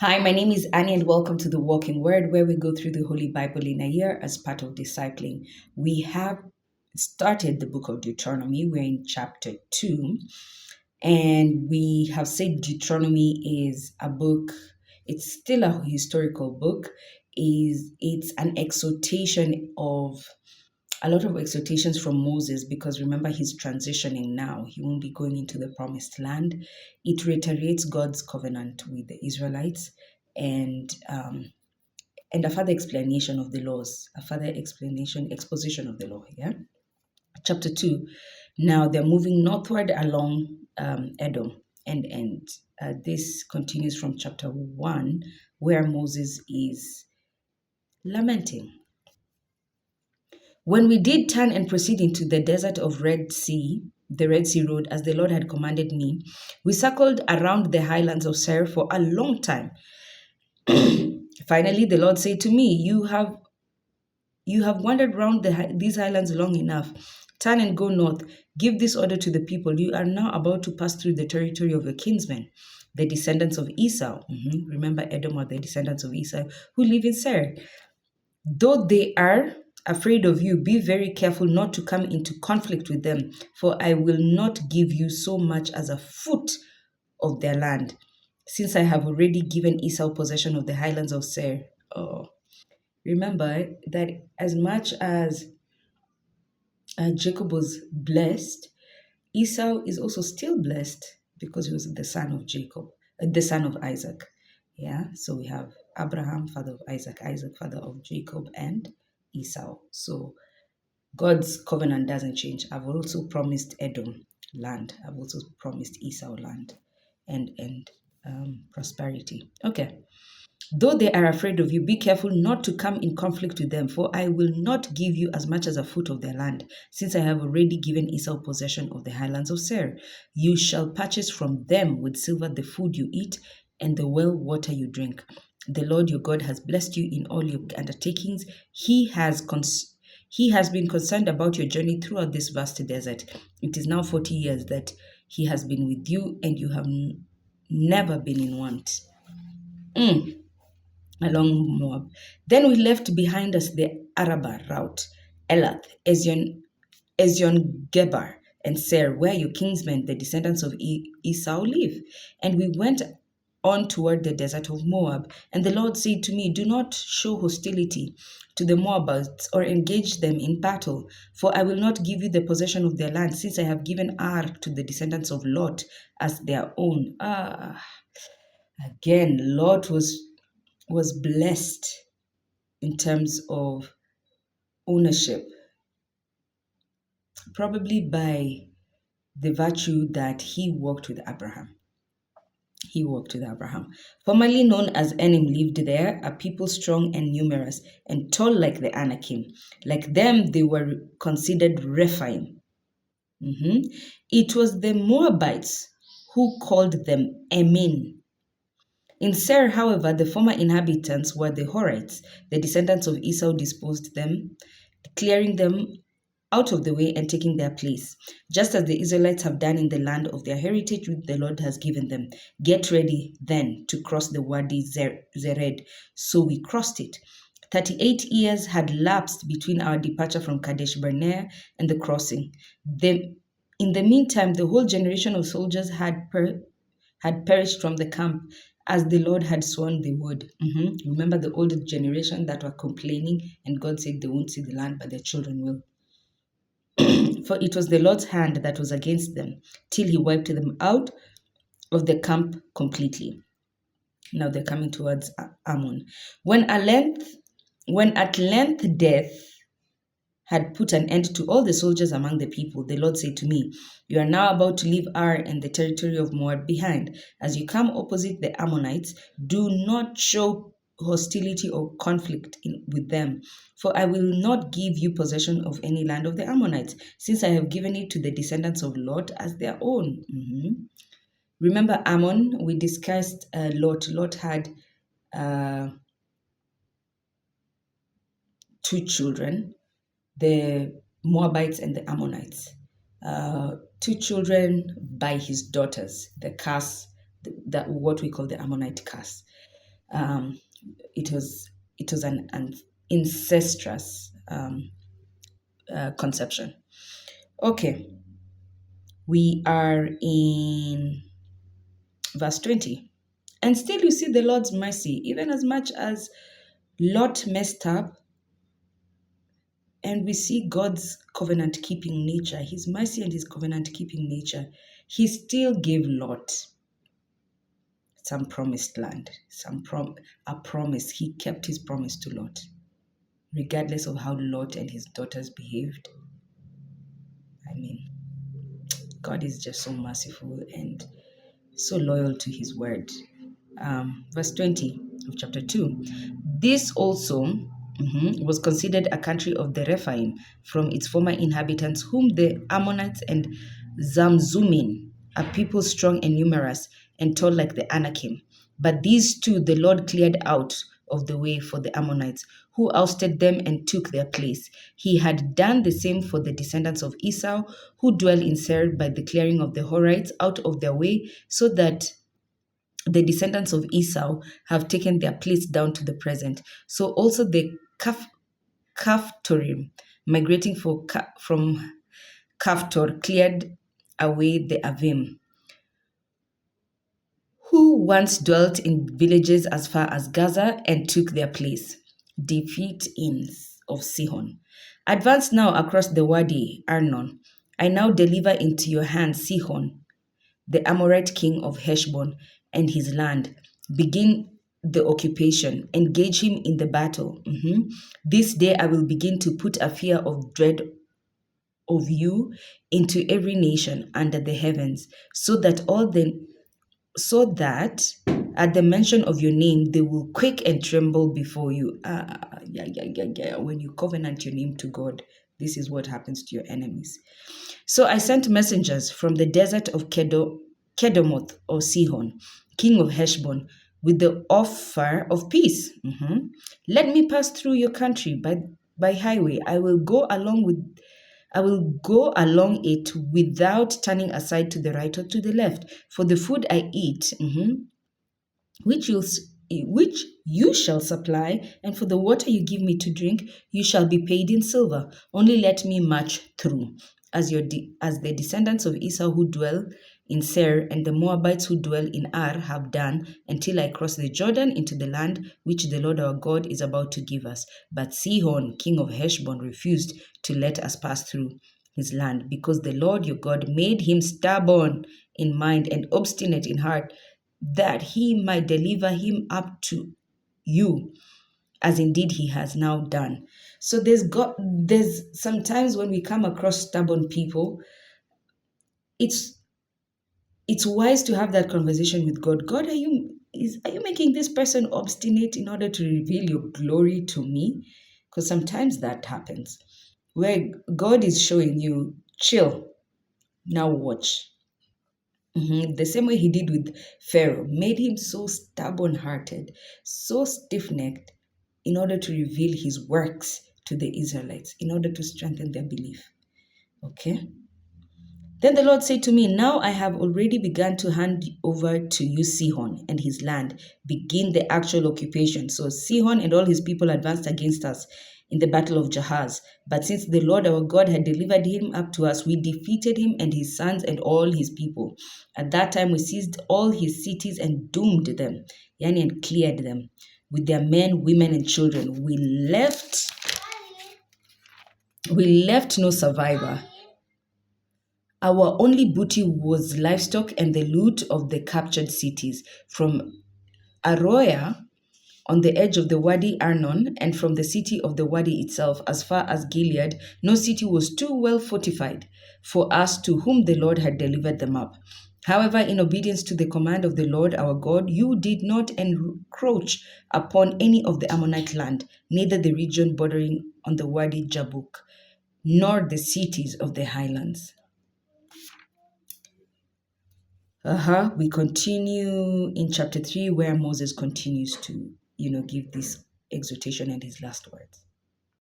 Hi, my name is Annie, and welcome to the Walking Word, where we go through the Holy Bible in a year as part of discipling. We have started the book of Deuteronomy. We're in chapter 2, and we have said Deuteronomy is a book, it's still a historical book. It's an exhortation of a lot of exhortations from Moses, because remember, he's transitioning now. He won't be going into the promised land. It reiterates God's covenant with the Israelites, and and a further explanation of the laws, a further exposition of the law. Yeah. Chapter 2. Now they're moving northward along Edom, and this continues from chapter 1, where Moses is lamenting. When we did turn and proceed into the desert of Red Sea, the Red Sea road, as the Lord had commanded me, we circled around the highlands of Seir for a long time. Finally, the Lord said to me, You have wandered round these highlands long enough. Turn and go north. Give this order to the people. You are now about to pass through the territory of your kinsmen, the descendants of Esau. Remember, Edom are the descendants of Esau who live in Seir. Though they are afraid of you, be very careful not to come into conflict with them, for I will not give you so much as a foot of their land, since I have already given Esau possession of the highlands of Seir. Oh, remember that as much as Jacob was blessed, Esau is also still blessed because he was the son of Jacob, the son of Isaac. Yeah, so we have Abraham, father of Isaac, Isaac, father of Jacob, and Esau. So God's covenant doesn't change. I've also promised Edom land. I've also promised Esau land and prosperity. Okay. Though they are afraid of you, be careful not to come in conflict with them, for I will not give you as much as a foot of their land, since I have already given Esau possession of the highlands of Seir. You shall purchase from them with silver the food you eat and the well water you drink. The Lord your God has blessed you in all your undertakings. He has been concerned about your journey throughout this vast desert. It is now 40 years that he has been with you, and you have never been in want. Along Moab. Then we left behind us the Arabah route, Elath, Ezion Geber, and Ser, where your kinsmen, the descendants of Esau, live. And we went on toward the desert of Moab. And the Lord said to me, Do not show hostility to the Moabites or engage them in battle, for I will not give you the possession of their land, since I have given Ar to the descendants of Lot as their own. Again, Lot was blessed in terms of ownership, probably by the virtue that he walked with Abraham. He walked with Abraham. Formerly known as Enim, lived there, a people strong and numerous and tall like the Anakim. Like them, they were considered Rephaim. It was the Moabites who called them Emin. In Seir, however, the former inhabitants were the Horites. The descendants of Esau disposed them, clearing them out of the way and taking their place, just as the Israelites have done in the land of their heritage which the Lord has given them. Get ready then to cross the Wadi Zered. So we crossed it. 38 years had lapsed between our departure from Kadesh Barnea and the crossing. In the meantime, the whole generation of soldiers had perished from the camp, as the Lord had sworn they would. Remember the older generation that were complaining, and God said they won't see the land, but their children will. For it was the Lord's hand that was against them, till he wiped them out of the camp completely. Now they're coming towards Ammon. When at length death had put an end to all the soldiers among the people, the Lord said to me, You are now about to leave Ar and the territory of Moab behind. As you come opposite the Ammonites, do not show hostility or conflict with them, for I will not give you possession of any land of the Ammonites, since I have given it to the descendants of Lot as their own. Remember Ammon? We discussed Lot. Lot had two children, the Moabites and the Ammonites. Two children by his daughters, the curse, that what we call the Ammonite curse. Um, it was an incestuous conception. Okay, we are in verse 20. And still you see the Lord's mercy, even as much as Lot messed up, and we see God's covenant keeping nature, his mercy and his covenant keeping nature. He still gave Lot some promised land, a promise. He kept his promise to Lot, regardless of how Lot and his daughters behaved. I mean, God is just so merciful and so loyal to his word. Verse 20 of chapter 2. This also was considered a country of the Rephaim from its former inhabitants, whom the Ammonites and Zamzumin, a people strong and numerous and tall like the Anakim. But these two the Lord cleared out of the way for the Ammonites, who ousted them and took their place. He had done the same for the descendants of Esau, who dwell in Seir, by the clearing of the Horites out of their way, so that the descendants of Esau have taken their place down to the present. So also the Kaphtorim, migrating from Kaphtor, cleared away the Avim, who once dwelt in villages as far as Gaza, and took their place. Defeat of Sihon. Advance now across the Wadi Arnon. I now deliver into your hands Sihon, the Amorite king of Heshbon, and his land. Begin the occupation. Engage him in the battle. This day I will begin to put a fear of dread of you into every nation under the heavens, so that at the mention of your name they will quake and tremble before you. Yeah. When you covenant your name to God, this is what happens to your enemies. So I sent messengers from the desert of Kedemoth or Sihon, king of Heshbon, with the offer of peace. Let me pass through your country by highway. I will go along it without turning aside to the right or to the left. For the food I eat, which you shall supply, and for the water you give me to drink, you shall be paid in silver. Only let me march through, as the descendants of Esau who dwell in Seir and the Moabites who dwell in Ar have done, until I cross the Jordan into the land which the Lord our God is about to give us. But Sihon, king of Heshbon, refused to let us pass through his land, because the Lord your God made him stubborn in mind and obstinate in heart, that he might deliver him up to you, as indeed he has now done. So there's sometimes when we come across stubborn people, it's wise to have that conversation with God. God, are you making this person obstinate in order to reveal your glory to me? Because sometimes that happens, where God is showing you, chill, now watch. The same way he did with Pharaoh, made him so stubborn hearted, so stiff necked, in order to reveal his works to the Israelites, in order to strengthen their belief. Okay? Then the Lord said to me, now I have already begun to hand over to you Sihon and his land. Begin the actual occupation. So Sihon and all his people advanced against us in the battle of Jahaz. But since the Lord our God had delivered him up to us, we defeated him and his sons and all his people. At that time we seized all his cities and doomed them, and cleared them with their men, women, and children. We left no survivor. Our only booty was livestock and the loot of the captured cities. From Aroea, on the edge of the Wadi Arnon, and from the city of the Wadi itself, as far as Gilead, no city was too well fortified for us, to whom the Lord had delivered them up. However, in obedience to the command of the Lord our God, you did not encroach upon any of the Ammonite land, neither the region bordering on the Wadi Jabuk, nor the cities of the highlands. We continue in chapter 3, where Moses continues to, give this exhortation and his last words.